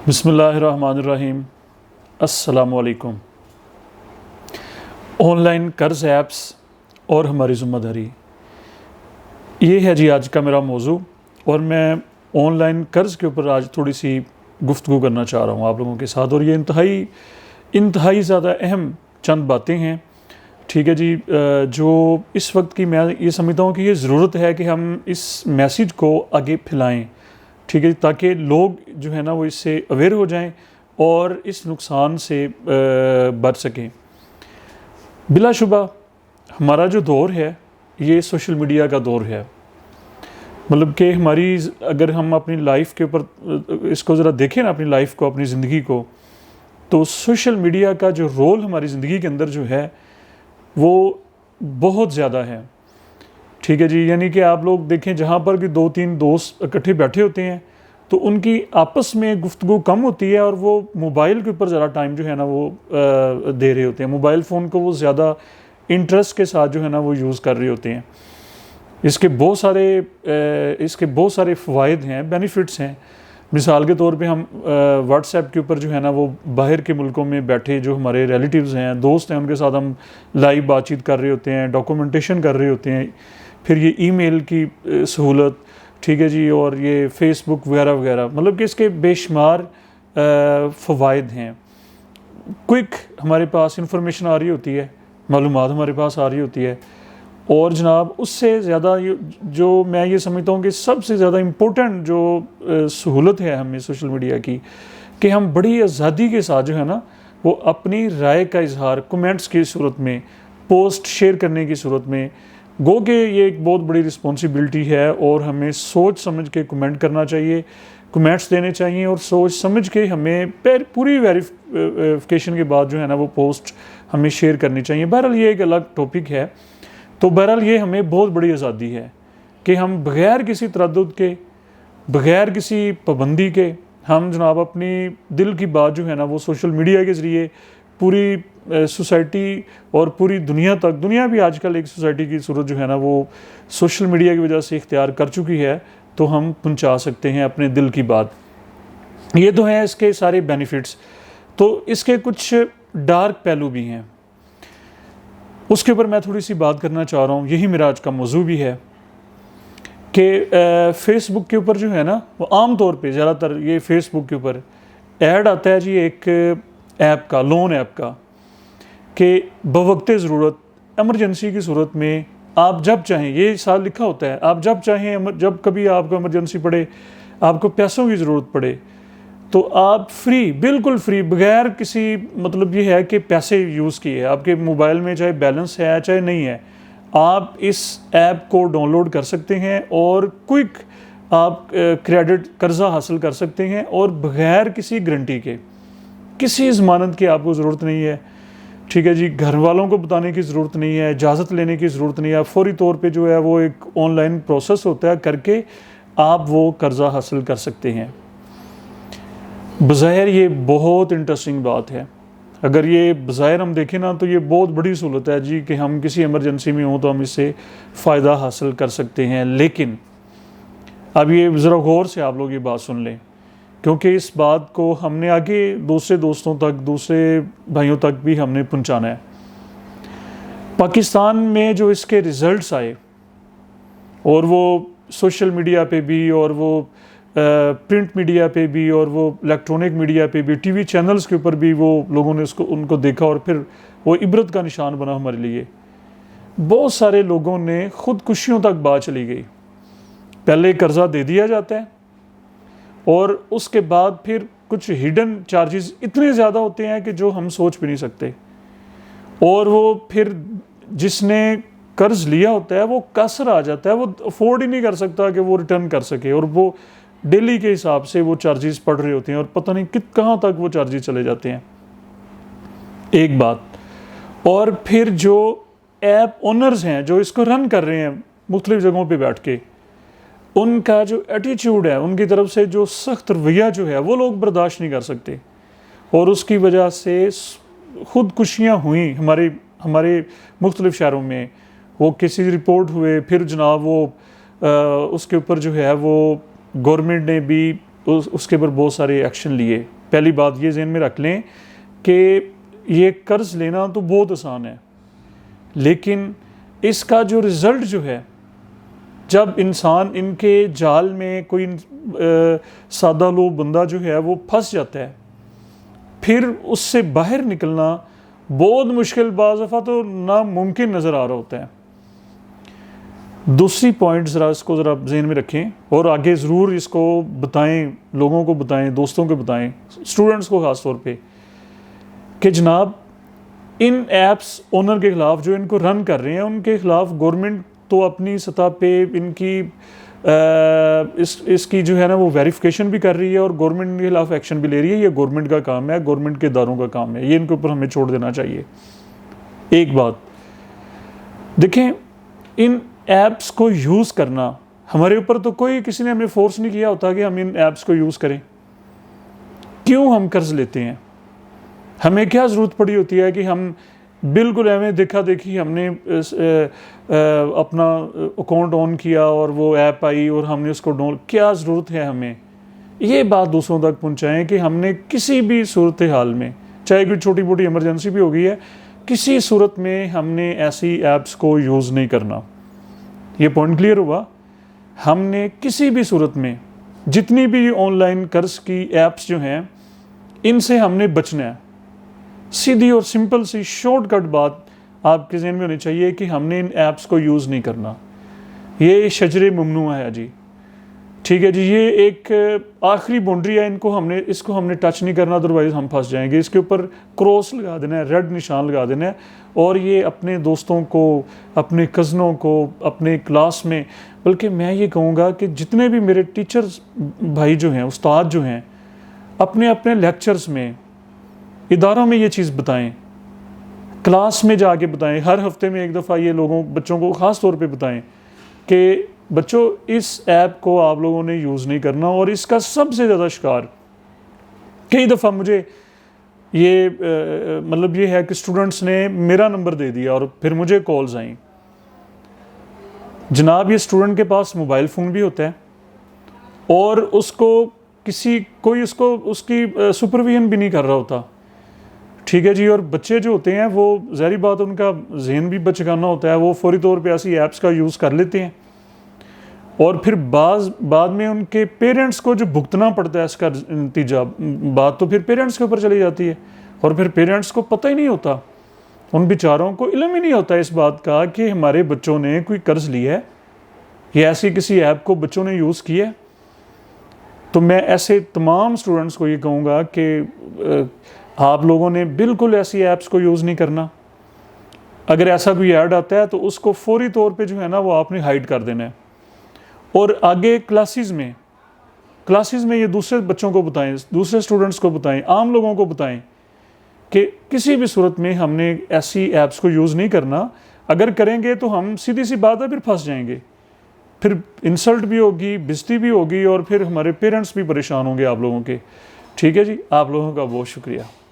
बिस्मिल्लाहिर्रहमानिर्रहीम। अस्सलामुअलैकुम। ऑनलाइन कर्ज़ ऐप्स और हमारी ज़िम्मेदारी, ये है जी आज का मेरा मौजू। और मैं ऑनलाइन कर्ज़ के ऊपर आज थोड़ी सी गुफ्तगू करना चाह रहा हूँ आप लोगों के साथ। और ये इंतहाई ज़्यादा अहम चंद बातें हैं, ठीक है जी, जो इस वक्त की मैं ये समझता हूँ कि ये ज़रूरत है कि हम इस मैसेज को आगे फैलाएँ, ठीक है, ताकि लोग जो है ना वो इससे अवेयर हो जाएं और इस नुकसान से बच सकें। बिलाशुबा हमारा जो दौर है ये सोशल मीडिया का दौर है। मतलब कि हमारी, अगर हम अपनी लाइफ के ऊपर इसको ज़रा देखें ना, अपनी लाइफ को, अपनी ज़िंदगी को, तो सोशल मीडिया का जो रोल हमारी ज़िंदगी के अंदर जो है वो बहुत ज़्यादा है, ठीक है जी। यानी कि आप लोग देखें, जहाँ पर भी दो तीन दोस्त इकट्ठे बैठे होते हैं तो उनकी आपस में गुफ्तगू कम होती है और वो मोबाइल के ऊपर ज़रा टाइम जो है ना वो दे रहे होते हैं। मोबाइल फ़ोन को वो ज़्यादा इंटरेस्ट के साथ जो है ना वो यूज़ कर रहे होते हैं। इसके बहुत सारे फ़वाइद हैं, बेनिफिट्स हैं। मिसाल के तौर पे हम व्हाट्सएप के ऊपर जो है ना वो बाहर के मुल्कों में बैठे जो हमारे रिलेटिव्स हैं, दोस्त हैं, उनके साथ हम लाइव बातचीत कर रहे होते हैं, डॉक्यूमेंटेशन कर रहे होते हैं। फिर ये ईमेल की सहूलत, ठीक है जी, और ये फेसबुक वगैरह वगैरह, मतलब कि इसके बेशुमार फ़वाइद हैं। क्विक हमारे पास इंफॉर्मेशन आ रही होती है, मालूमात हमारे पास आ रही होती है। और जनाब उससे ज़्यादा जो मैं ये समझता हूँ कि सबसे ज़्यादा इम्पोर्टेंट जो सहूलत है हमें सोशल मीडिया की, कि हम बड़ी आज़ादी के साथ जो है ना वो अपनी राय का इजहार कमेंट्स की सूरत में, पोस्ट शेयर करने की सूरत में, गो के ये एक बहुत बड़ी रिस्पॉन्सिबिलिटी है। और हमें सोच समझ के कमेंट करना चाहिए, कमेंट्स देने चाहिए, और सोच समझ के हमें पूरी वेरिफिकेशन के बाद जो है ना वो पोस्ट हमें शेयर करनी चाहिए। बहरहाल ये एक अलग टॉपिक है। तो बहरहाल ये हमें बहुत बड़ी आज़ादी है कि हम बग़ैर किसी तरद्दुद के, बग़ैर किसी पाबंदी के, हम जनाब अपनी दिल की बात जो है ना वो सोशल मीडिया के ज़रिए पूरी सोसाइटी और पूरी दुनिया तक, दुनिया भी आजकल एक सोसाइटी की सूरत जो है ना वो सोशल मीडिया की वजह से इख्तियार कर चुकी है, तो हम पहुंचा सकते हैं अपने दिल की बात। ये तो हैं इसके सारे बेनिफिट्स। तो इसके कुछ डार्क पहलू भी हैं, उसके ऊपर मैं थोड़ी सी बात करना चाह रहा हूँ। यही मेरा आज का मौजू भी है कि फेसबुक के ऊपर जो है ना वो आम तौर पे ज़्यादातर ये फेसबुक के ऊपर ऐड आता है जी एक ऐप का, लोन ऐप का, कि बवक्ते ज़रूरत, एमरजेंसी की सूरत में आप जब चाहें, ये साथ लिखा होता है, आप जब चाहें, जब कभी आपको एमरजेंसी पड़े, आपको पैसों की ज़रूरत पड़े, तो आप फ्री, बिल्कुल फ्री, बगैर किसी, मतलब ये है कि पैसे यूज़ किए, आपके मोबाइल में चाहे बैलेंस है चाहे नहीं है, आप इस ऐप को डाउनलोड कर सकते हैं और क्विक आप क्रेडिट कर्ज़ा हासिल कर सकते हैं। और बगैर किसी गारंटी के, किसी ज़मानत की आपको ज़रूरत नहीं है, ठीक है जी। घर वालों को बताने की ज़रूरत नहीं है, इजाज़त लेने की ज़रूरत नहीं है। फौरी तौर पे जो है वो एक ऑनलाइन प्रोसेस होता है, करके आप वो कर्ज़ा हासिल कर सकते हैं। बज़ाहिर ये बहुत इंटरेस्टिंग बात है। अगर ये बज़ाहिर हम देखें ना तो ये बहुत बड़ी सहूलत है जी, कि हम किसी इमरजेंसी में हों तो हम इससे फ़ायदा हासिल कर सकते हैं। लेकिन अब ये ज़रा गौर से आप लोग ये बात सुन लें, क्योंकि इस बात को हमने आगे दूसरे दोस्तों तक, दूसरे भाइयों तक भी हमने पहुंचाना है। पाकिस्तान में जो इसके रिज़ल्ट्स आए, और वो सोशल मीडिया पे भी, और वो प्रिंट मीडिया पे भी, और वो इलेक्ट्रॉनिक मीडिया पे भी, टीवी चैनल्स के ऊपर भी वो लोगों ने उनको देखा, और फिर वो इबरत का निशान बना हमारे लिए। बहुत सारे लोगों ने ख़ुदकुशियों तक बात चली गई। पहले कर्ज़ा दे दिया जाता है और उसके बाद फिर कुछ हिडन चार्जेस इतने ज़्यादा होते हैं कि जो हम सोच भी नहीं सकते। और वो फिर जिसने कर्ज़ लिया होता है वो कसर आ जाता है, वो अफोर्ड ही नहीं कर सकता कि वो रिटर्न कर सके, और वो डेली के हिसाब से वो चार्जेस पड़ रहे होते हैं, और पता नहीं कहाँ तक वो चार्जेस चले जाते हैं। एक बात। और फिर जो ऐप ओनर्स हैं जो इसको रन कर रहे हैं मुख्तलिफ जगहों पे बैठ के, उनका जो एटीट्यूड है, उनकी तरफ से जो सख्त रवैया जो है वो लोग बर्दाश्त नहीं कर सकते, और उसकी वजह से खुदकुशियाँ हुई हमारे मुख्तलिफ शहरों में। वो किसी रिपोर्ट हुए, फिर जनाब वो उसके ऊपर जो है वो गवर्नमेंट ने भी उसके ऊपर बहुत सारे एक्शन लिए। पहली बात ये जहन में रख लें कि ये कर्ज लेना तो बहुत आसान है, लेकिन इसका जो रिज़ल्ट जो है, जब इंसान इनके जाल में कोई सादा लो बंदा जो है वो फंस जाता है, फिर उससे बाहर निकलना बहुत मुश्किल, बाज़ दफ़ा तो नामुमकिन नज़र आ रहा होता है। दूसरी पॉइंट ज़रा इसको ज़रा जहन में रखें और आगे ज़रूर इसको बताएं, लोगों को बताएं, दोस्तों को बताएं, स्टूडेंट्स को ख़ास तौर पे, कि जनाब इन ऐप्स ओनर के ख़िलाफ़ जो इनको रन कर रहे हैं उनके ख़िलाफ़ गवर्नमेंट तो अपनी सतह पे इनकी इसकी जो है ना वो वेरिफिकेशन भी कर रही है और गवर्नमेंट के खिलाफ एक्शन भी ले रही है। ये गवर्नमेंट का काम है, गवर्नमेंट के इदारों का काम है, ये इनके ऊपर हमें छोड़ देना चाहिए। एक बात देखें, इन ऐप्स को यूज़ करना हमारे ऊपर तो कोई किसी ने हमें फोर्स नहीं किया होता कि हम इन ऐप्स को यूज़ करें। क्यों हम कर्ज लेते हैं? हमें क्या ज़रूरत पड़ी होती है कि हम बिल्कुल हमें देखा देखी हमने अपना अकाउंट ऑन किया और वो ऐप आई और हमने उसको डाउनलोड, क्या ज़रूरत है हमें? ये बात दूसरों तक पहुंचाएं कि हमने किसी भी सूरत हाल में, चाहे कोई छोटी मोटी इमरजेंसी भी हो गई है, किसी सूरत में हमने ऐसी ऐप्स को यूज़ नहीं करना। ये पॉइंट क्लियर हुआ? हमने किसी भी सूरत में जितनी भी ऑनलाइन कर्ज की ऐप्स जो हैं इनसे हमने बचना है। सीधी और सिंपल सी शॉर्टकट बात आपके ज़हन में होनी चाहिए कि हमने इन ऐप्स को यूज़ नहीं करना। ये शजरे ममनुआ है जी, ठीक है जी, ये एक आखिरी बाउंड्री है, इसको हमने टच नहीं करना, अदरवाइज हम फंस जाएंगे। इसके ऊपर क्रॉस लगा देना है, रेड निशान लगा देना है, और ये अपने दोस्तों को, अपने कज़नों को, अपने क्लास में, बल्कि मैं ये कहूँगा कि जितने भी मेरे टीचर्स भाई जो हैं, उस्ताद जो हैं, अपने अपने लेक्चर्स में, इदारों में ये चीज़ बताएं, क्लास में जाके बताएं, हर हफ्ते में एक दफ़ा ये बच्चों को ख़ास तौर पे बताएं कि बच्चों इस ऐप को आप लोगों ने यूज़ नहीं करना। और इसका सबसे ज़्यादा शिकार कई दफ़ा मुझे ये मतलब ये है कि स्टूडेंट्स ने मेरा नंबर दे दिया और फिर मुझे कॉल्स आई। जनाब ये स्टूडेंट के पास मोबाइल फ़ोन भी होता है और उसको कोई उसकी सुपरविजन भी नहीं कर रहा होता, ठीक है जी। और बच्चे जो होते हैं वो ज़ाहिर बात उनका जहन भी बचकाना होता है, वो फौरी तौर पे ऐसी ऐप्स का यूज़ कर लेते हैं और फिर बाद में उनके पेरेंट्स को जो भुगतना पड़ता है इसका नतीजा, बात तो फिर पेरेंट्स के ऊपर चली जाती है। और फिर पेरेंट्स को पता ही नहीं होता, उन बेचारों को इल्म ही नहीं होता इस बात का कि हमारे बच्चों ने कोई कर्ज लिया है या ऐसी किसी ऐप को बच्चों ने यूज़ किया है। तो मैं ऐसे तमाम स्टूडेंट्स को ये कहूँगा कि आप लोगों ने बिल्कुल ऐसी ऐप्स को यूज़ नहीं करना। अगर ऐसा कोई ऐड आता है तो उसको फौरी तौर पे जो है ना वो आपने हाइड कर देना है। और आगे क्लासेस में ये दूसरे बच्चों को बताएं, दूसरे स्टूडेंट्स को बताएं, आम लोगों को बताएं कि किसी भी सूरत में हमने ऐसी ऐप्स को यूज़ नहीं करना। अगर करेंगे तो हम सीधी सी बात है फिर फंस जाएंगे, फिर इंसल्ट भी होगी, बेइज्जती भी होगी और फिर हमारे पेरेंट्स भी परेशान होंगे आप लोगों के। ठीक है जी, आप लोगों का बहुत शुक्रिया।